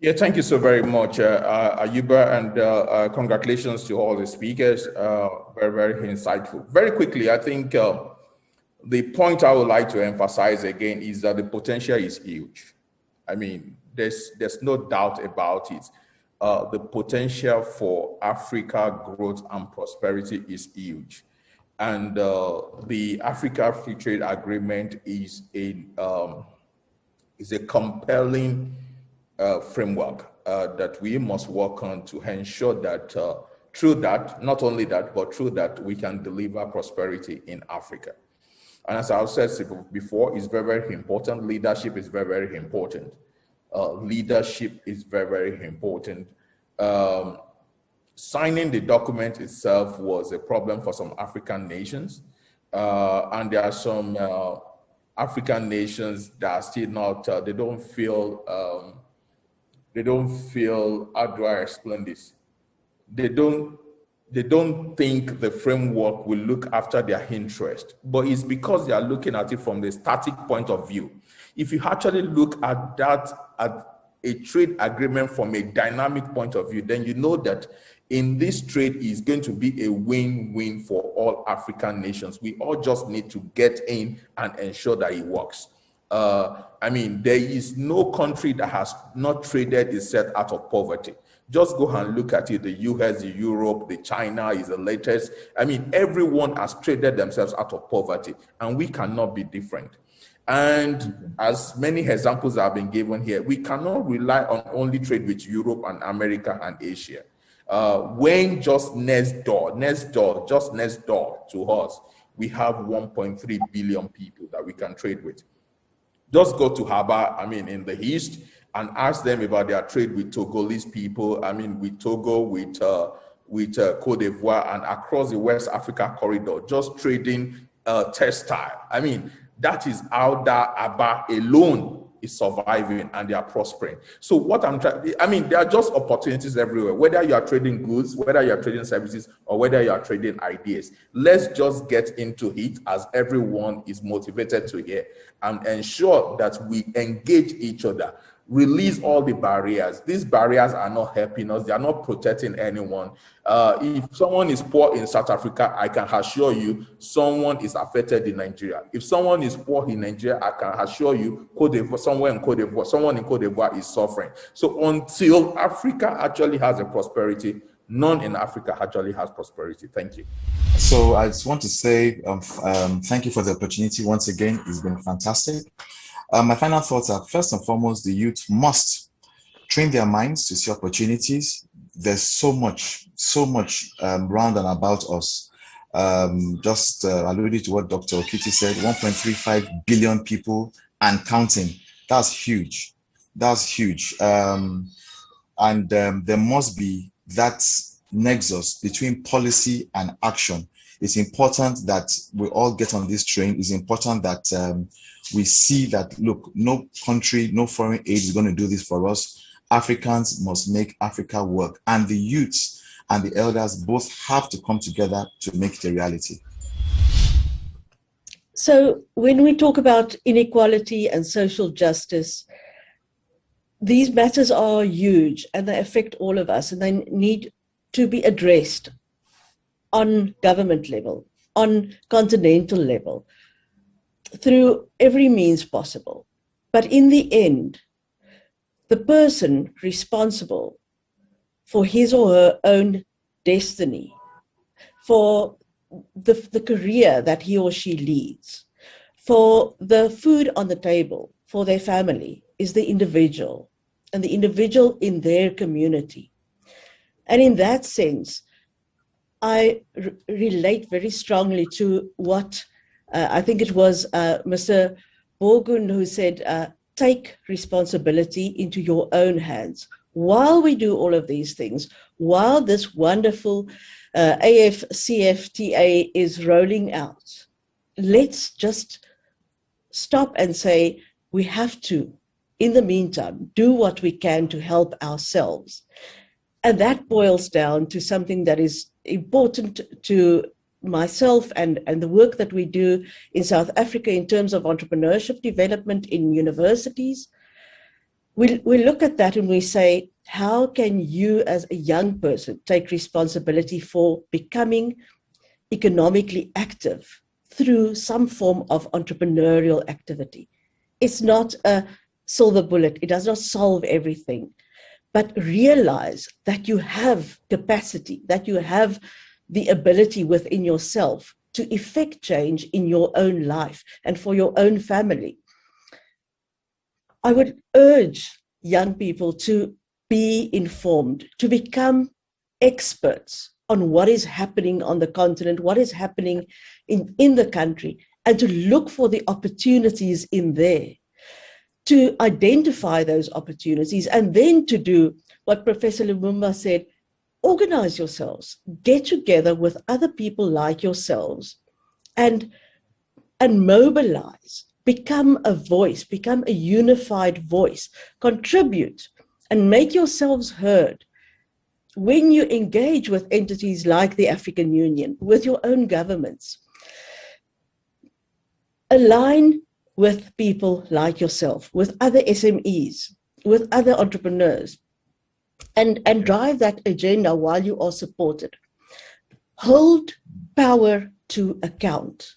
Yeah, thank you so very much, Ayuba, and congratulations to all the speakers. Very, very insightful. Very quickly, I think the point I would like to emphasize again is that the potential is huge. I mean, there's no doubt about it. The potential for Africa growth and prosperity is huge. And the Africa Free Trade Agreement is a compelling framework that we must work on to ensure that through that, not only that, but through that, we can deliver prosperity in Africa. And as I've said before, it's very, very important. Leadership is very, very important. Leadership is very, very important. Signing the document itself was a problem for some African nations. And there are some African nations that are still not, they don't feel, how do I explain this? They don't think the framework will look after their interest, but it's because they are looking at it from the static point of view. If you actually look at that, at a trade agreement from a dynamic point of view, then you know that in this trade is going to be a win-win for all African nations. We all just need to get in and ensure that it works. I mean, there is no country that has not traded itself out of poverty. Just go and look at it. The US, the Europe, the China is the latest. I mean, everyone has traded themselves out of poverty, and we cannot be different. And as many examples have been given here, we cannot rely on only trade with Europe and America and Asia. When just next door to us, we have 1.3 billion people that we can trade with. Just go to Haba, I mean, in the East, and ask them about their trade with Togolese people, I mean, with Togo, with Cote d'Ivoire, and across the West Africa corridor, just trading textile. I mean, that is how that Aba alone is surviving, and they are prospering. So what I'm trying, I mean, there are just opportunities everywhere, whether you are trading goods, whether you are trading services, or whether you are trading ideas. Let's just get into it as everyone is motivated to hear, and ensure that we engage each other. Release all the barriers. These barriers are not helping us. They are not protecting anyone. If someone is poor in South Africa, I can assure you someone is affected in Nigeria. If someone is poor in Nigeria, I can assure you someone in Cote d'Ivoire is suffering. So until Africa actually has a prosperity, none in Africa actually has prosperity. Thank you. So I just want to say thank you for the opportunity once again. It's been fantastic. My final thoughts are, first and foremost, the youth must train their minds to see opportunities. There's so much round and about us. Just alluding to what Dr. Okiti said, 1.35 billion people and counting. That's huge. That's huge. And there must be that nexus between policy and action. It's important that we all get on this train. It's important that we see that, look, no country, no foreign aid is going to do this for us. Africans must make Africa work. And the youths and the elders both have to come together to make it a reality. So when we talk about inequality and social justice, these matters are huge and they affect all of us, and they need to be addressed on government level, on continental level, through every means possible. But in the end, the person responsible for his or her own destiny, for the career that he or she leads, for the food on the table, for their family, is the individual, and the individual in their community. And in that sense, I relate very strongly to what I think it was Mr. Borgun who said, take responsibility into your own hands. While we do all of these things, while this wonderful AFCFTA is rolling out, let's just stop and say, we have to, in the meantime, do what we can to help ourselves. And that boils down to something that is important to myself and the work that we do in South Africa in terms of entrepreneurship development in universities. we look at that and we say, how can you as a young person take responsibility for becoming economically active through some form of entrepreneurial activity? It's not a silver bullet. It does not solve everything, but realize that you have capacity, that you have the ability within yourself to effect change in your own life and for your own family. I would urge young people to be informed, to become experts on what is happening on the continent, what is happening in the country, and to look for the opportunities in there, to identify those opportunities, and then to do what Professor Lumumba said: organize yourselves, get together with other people like yourselves, and mobilize. Become a voice, become a unified voice, contribute and make yourselves heard. When you engage with entities like the African Union, with your own governments, align with people like yourself, with other SMEs, with other entrepreneurs, and drive that agenda while you are supported. Hold power to account.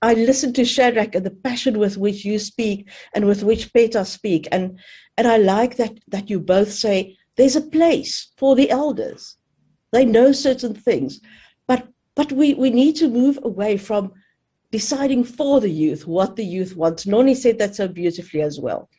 I listen to Shadrach and the passion with which you speak and with which Peter speak. And I like that you both say there's a place for the elders. They know certain things, but we need to move away from deciding for the youth what the youth wants. Noni said that so beautifully as well.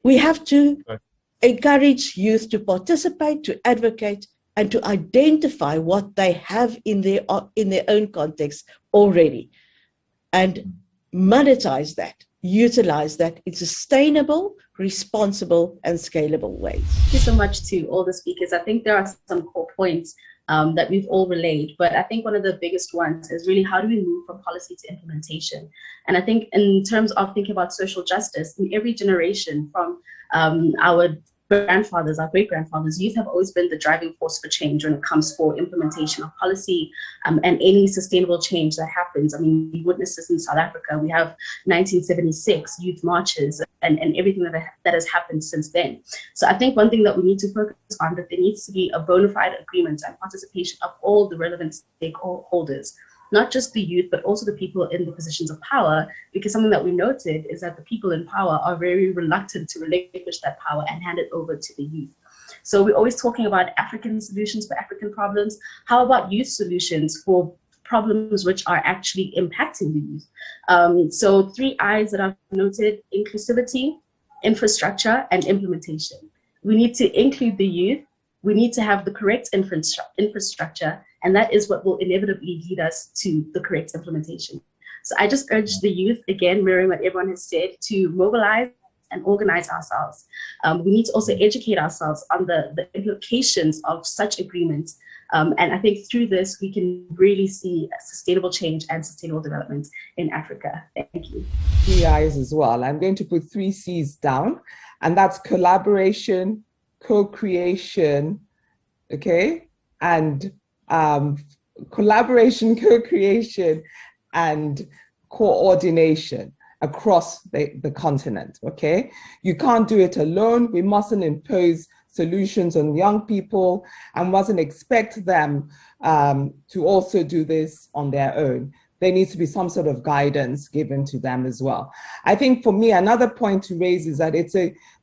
We have to encourage youth to participate, to advocate, and to identify what they have in their own context already, and monetize that, utilize that in sustainable, responsible, and scalable ways. Thank you so much to all the speakers. I think there are some core points that we've all relayed, but I think one of the biggest ones is really, how do we move from policy to implementation? And I think in terms of thinking about social justice, in every generation, from our grandfathers, our great-grandfathers, youth have always been the driving force for change when it comes for implementation of policy and any sustainable change that happens. I mean, we witnessed this in South Africa. We have 1976 youth marches and everything that has happened since then. So I think one thing that we need to focus on, that there needs to be a bona fide agreement and participation of all the relevant stakeholders, not just the youth, but also the people in the positions of power, because something that we noted is that the people in power are very reluctant to relinquish that power and hand it over to the youth. So we're always talking about African solutions for African problems. How about youth solutions for problems which are actually impacting the youth? So 3 I's that I've noted: inclusivity, infrastructure, and implementation. We need to include the youth. We need to have the correct infrastructure, and that is what will inevitably lead us to the correct implementation. So I just urge the youth, again, mirroring what everyone has said, to mobilize and organize ourselves. We need to also educate ourselves on the implications of such agreements. And I think through this, we can really see sustainable change and sustainable development in Africa. Thank you. 3 I's as well. I'm going to put 3 C's down, and that's collaboration, co-creation, okay, and collaboration, co-creation, and coordination across the continent, okay? You can't do it alone. We mustn't impose solutions on young people and mustn't expect them to also do this on their own. There needs to be some sort of guidance given to them as well. I think for me, another point to raise is that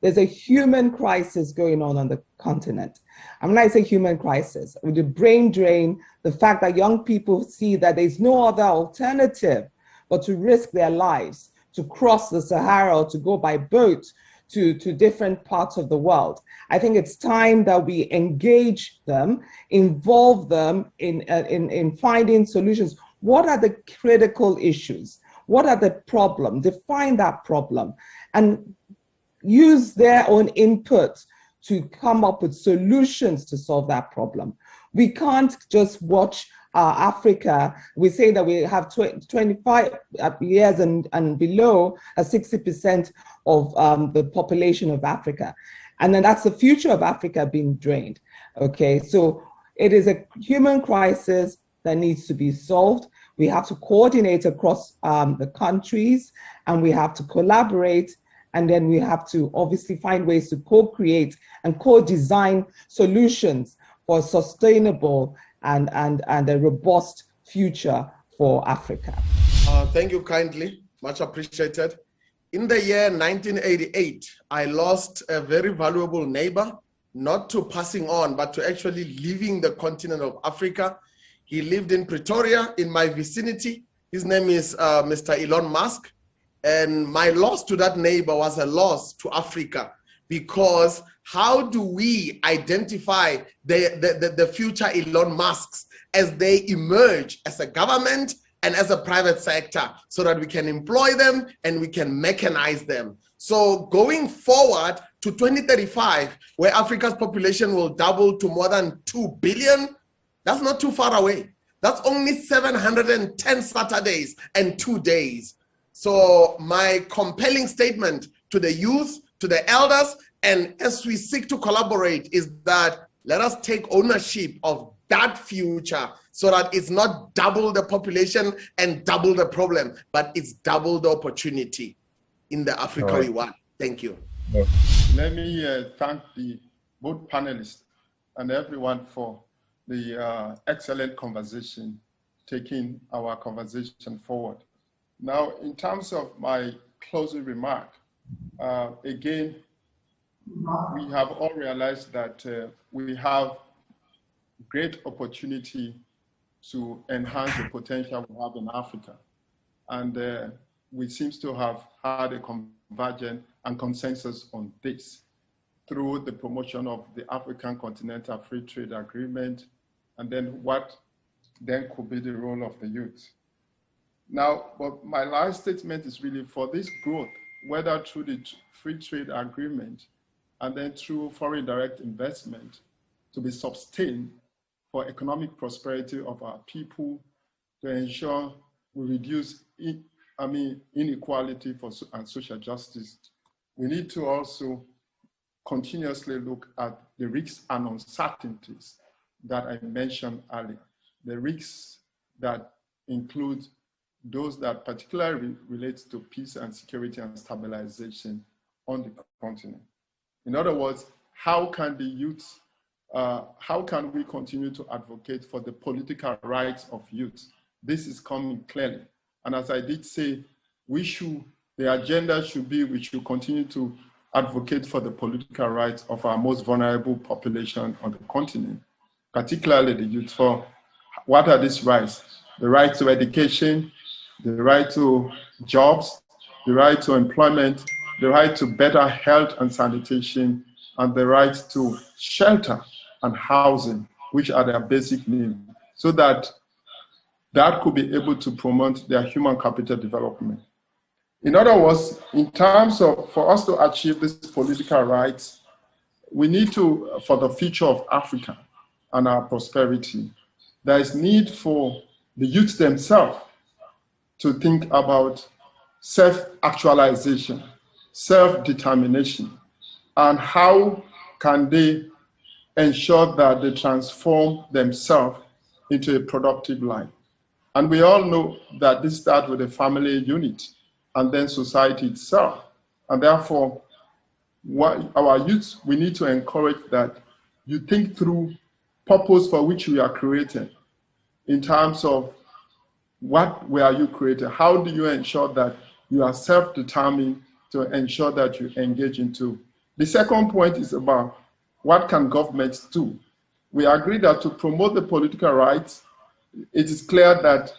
there's a human crisis going on the continent. And when I say human crisis, with the brain drain, the fact that young people see that there's no other alternative but to risk their lives, to cross the Sahara or to go by boat to different parts of the world. I think it's time that we engage them, involve them in finding solutions. What are the critical issues? What are the problems? Define that problem and use their own input to come up with solutions to solve that problem. We can't just watch Africa. We say that we have 25 years and below 60% of the population of Africa. And then that's the future of Africa being drained. Okay, so it is a human crisis that needs to be solved. We have to coordinate across the countries, and we have to collaborate And then we have to obviously find ways to co-create and co-design solutions for a sustainable and a robust future for Africa. Thank you kindly, much appreciated. In the year 1988, I lost a very valuable neighbor, not to passing on, but to actually leaving the continent of Africa. He lived in Pretoria, in my vicinity. His name is Mr. Elon Musk. And my loss to that neighbor was a loss to Africa, because how do we identify the future Elon Musks as they emerge as a government and as a private sector, so that we can employ them and we can mechanize them? So going forward to 2035, where Africa's population will double to more than 2 billion, that's not too far away. That's only 710 Saturdays and 2 days. So my compelling statement to the youth, to the elders, and as we seek to collaborate, is that let us take ownership of that future, so that it's not double the population and double the problem, but it's double the opportunity in the Africa we want. Thank you. Let me thank both panelists and everyone for the excellent conversation, taking our conversation forward. Now, in terms of my closing remark, again, we have all realized that we have great opportunity to enhance the potential we have in Africa. And we seem to have had a convergence and consensus on this through the promotion of the African Continental Free Trade Agreement, and then what then could be the role of the youth. Now, but my last statement is really for this growth, whether through the free trade agreement and then through foreign direct investment, to be sustained for economic prosperity of our people, to ensure we reduce inequality and social justice. We need to also continuously look at the risks and uncertainties that I mentioned earlier. The risks that include those that particularly relate to peace and security and stabilization on the continent. In other words, how can the youth, how can we continue to advocate for the political rights of youth? This is coming clearly. And as I did say, the agenda should be, we should continue to advocate for the political rights of our most vulnerable population on the continent, particularly the youth. For what are these rights? The right to education, the right to jobs, the right to employment, the right to better health and sanitation, and the right to shelter and housing, which are their basic needs, so that could be able to promote their human capital development. In other words, in terms of, for us to achieve these political rights, we need to, for the future of Africa and our prosperity, there is need for the youth themselves to think about self-actualization, self-determination, and how can they ensure that they transform themselves into a productive life. And we all know that this starts with a family unit and then society itself. And therefore, our youth, we need to encourage that you think through purpose for which we are created, in terms of what were you created? How do you ensure that you are self-determined to ensure that you engage into? The second point is about what can governments do? We agree that to promote the political rights, it is clear that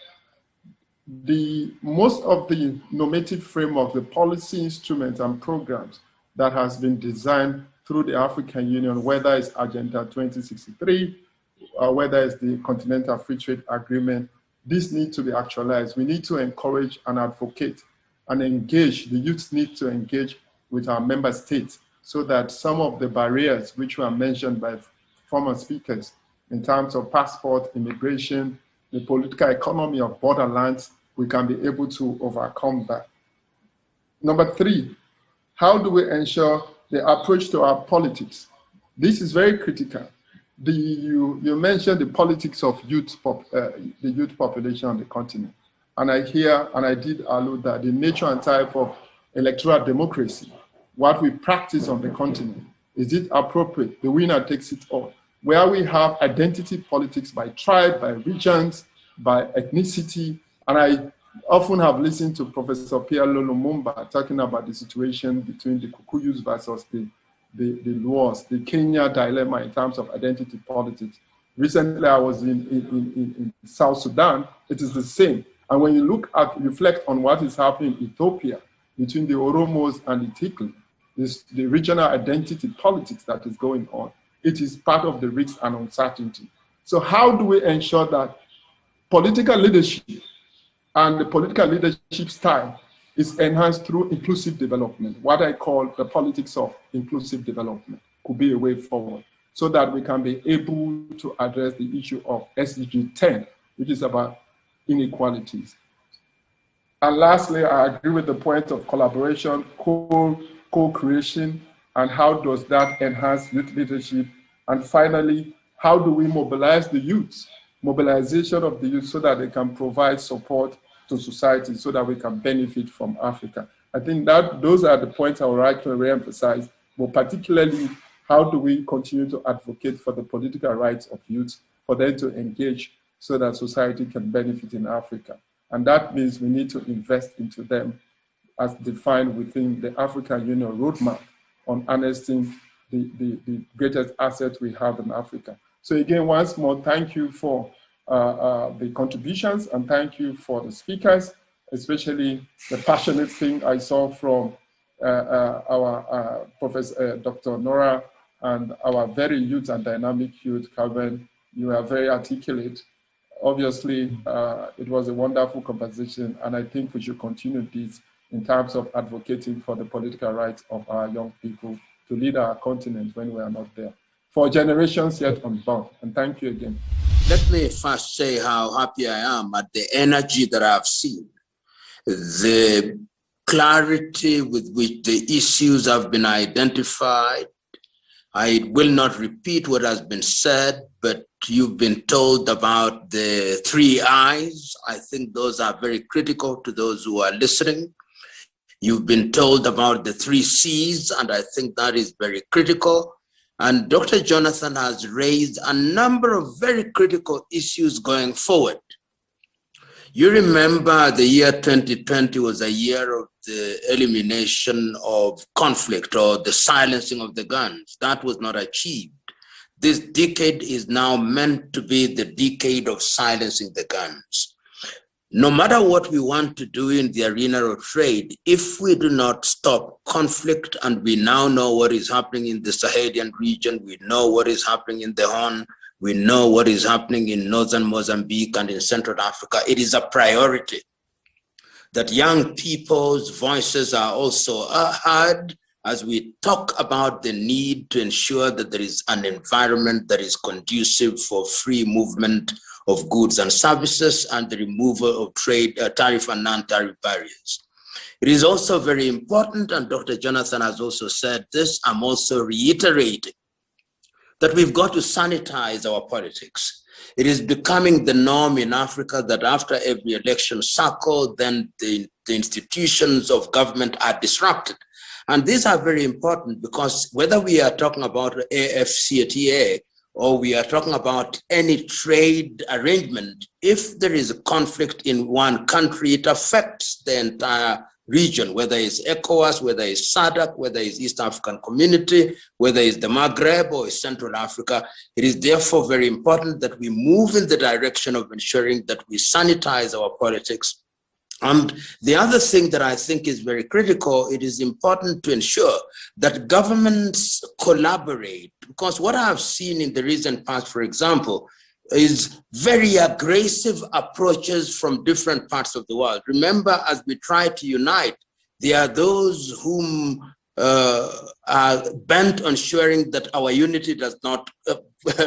most of the normative framework, the policy instruments and programs that has been designed through the African Union, whether it's Agenda 2063, or whether it's the Continental Free Trade Agreement, this needs to be actualized. We need to encourage and advocate and engage. The youth need to engage with our member states so that some of the barriers which were mentioned by former speakers in terms of passport, immigration, the political economy of borderlands, we can be able to overcome that. Number three, how do we ensure the approach to our politics? This is very critical. You mentioned the politics of the youth population on the continent. And I did allude that the nature and type of electoral democracy what we practice on the continent? Is it appropriate? The winner takes it all. Where we have identity politics by tribe, by regions, by ethnicity, and I often have listened to Professor Pierre Lumumba talking about the situation between the Kikuyus versus the Luos, the Kenya dilemma in terms of identity politics. Recently, I was in South Sudan. It is the same. And when you reflect on what is happening in Ethiopia between the Oromos and the Tikli, the regional identity politics that is going on, it is part of the risk and uncertainty. So how do we ensure that political leadership and the political leadership style is enhanced through inclusive development, what I call the politics of inclusive development, could be a way forward, so that we can be able to address the issue of SDG 10, which is about inequalities. And lastly, I agree with the point of collaboration, co-creation, and how does that enhance youth leadership? And finally, how do we mobilize the youth? Mobilization of the youth so that they can provide support to society so that we can benefit from Africa. I think that those are the points I would like to reemphasize, but particularly, how do we continue to advocate for the political rights of youth, for them to engage so that society can benefit in Africa? And that means we need to invest into them as defined within the African Union roadmap on harnessing the greatest asset we have in Africa. So again, once more, thank you for the contributions, and thank you for the speakers, especially the passionate thing I saw from our Professor Dr. Nora and our very youth and dynamic youth, Calvin. You are very articulate. Obviously, it was a wonderful conversation, and I think we should continue this in terms of advocating for the political rights of our young people to lead our continent when we are not there, for generations yet unborn. And thank you again. Let me first say how happy I am at the energy that I've seen, the clarity with which the issues have been identified. I will not repeat what has been said, but you've been told about the 3 I's. I think those are very critical to those who are listening. You've been told about the 3 C's, and I think that is very critical. And Dr. Jonathan has raised a number of very critical issues going forward. You remember the year 2020 was a year of the elimination of conflict or the silencing of the guns. That was not achieved. This decade is now meant to be the decade of silencing the guns. No matter what we want to do in the arena of trade, if we do not stop conflict, and we now know what is happening in the Sahelian region, we know what is happening in the Horn, we know what is happening in northern Mozambique and in Central Africa, it is a priority that young people's voices are also heard as we talk about the need to ensure that there is an environment that is conducive for free movement of goods and services and the removal of trade, tariff and non-tariff barriers. It is also very important, and Dr. Jonathan has also said this, I'm also reiterating, that we've got to sanitize our politics. It is becoming the norm in Africa that after every election cycle, then the institutions of government are disrupted. And these are very important because whether we are talking about AfCFTA or we are talking about any trade arrangement, if there is a conflict in one country, it affects the entire region, whether it's ECOWAS, whether it's SADC, whether it's East African Community, whether it's the Maghreb or it's Central Africa. It is therefore very important that we move in the direction of ensuring that we sanitize our politics. And the other thing that I think is very critical, it is important to ensure that governments collaborate, because what I have seen in the recent past, for example, is very aggressive approaches from different parts of the world. Remember, as we try to unite, there are those whom are bent on ensuring that our unity does not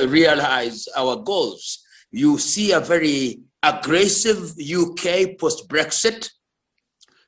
realize our goals. You see a very aggressive UK post-Brexit,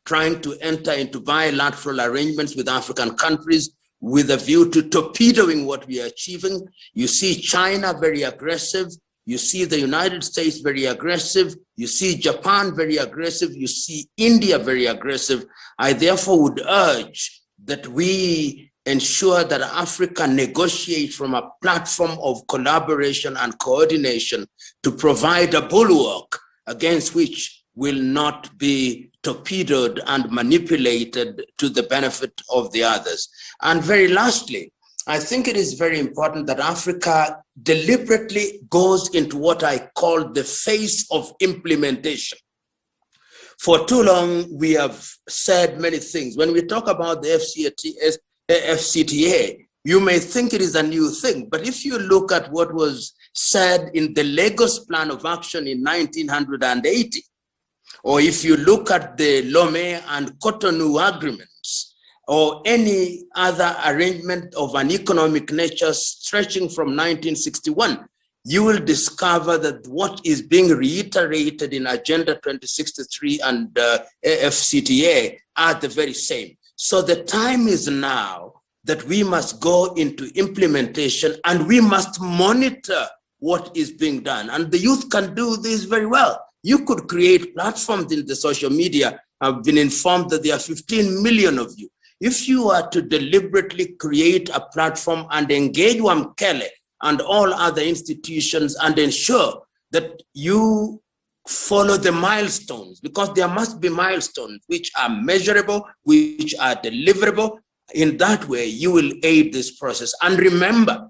trying to enter into bilateral arrangements with African countries with a view to torpedoing what we are achieving. You see China very aggressive. You see the United States very aggressive. You see Japan very aggressive. You see India very aggressive. I therefore would urge that we ensure that Africa negotiates from a platform of collaboration and coordination to provide a bulwark against which will not be torpedoed and manipulated to the benefit of the others. And very lastly, I think it is very important that Africa deliberately goes into what I call the phase of implementation. For too long, we have said many things. When we talk about the FCTA, you may think it is a new thing, but if you look at what was said in the Lagos Plan of Action in 1980, or if you look at the Lomé and Cotonou agreements, or any other arrangement of an economic nature stretching from 1961, you will discover that what is being reiterated in Agenda 2063 and FCTA are the very same. So the time is now that we must go into implementation and we must monitor what is being done. And the youth can do this very well. You could create platforms in the social media. I've been informed that there are 15 million of you. If you are to deliberately create a platform and engage Wamkele and all other institutions and ensure that you follow the milestones, because there must be milestones which are measurable, which are deliverable. In that way, you will aid this process. And remember,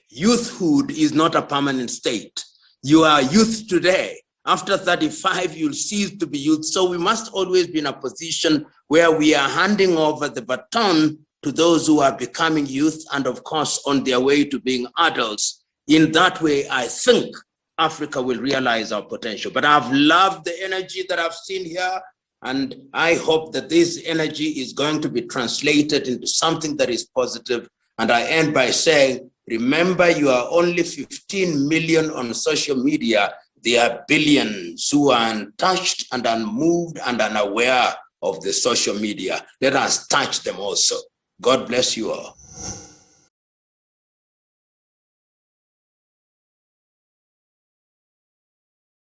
youthhood is not a permanent state. You are youth today. After 35, you'll cease to be youth. So we must always be in a position where we are handing over the baton to those who are becoming youth and, of course, on their way to being adults. In that way, I think Africa will realize our potential. But I've loved the energy that I've seen here, and I hope that this energy is going to be translated into something that is positive. And I end by saying, remember, you are only 15 million on social media. There are billions who are untouched and unmoved and unaware of the social media. Let us touch them also. God bless you all.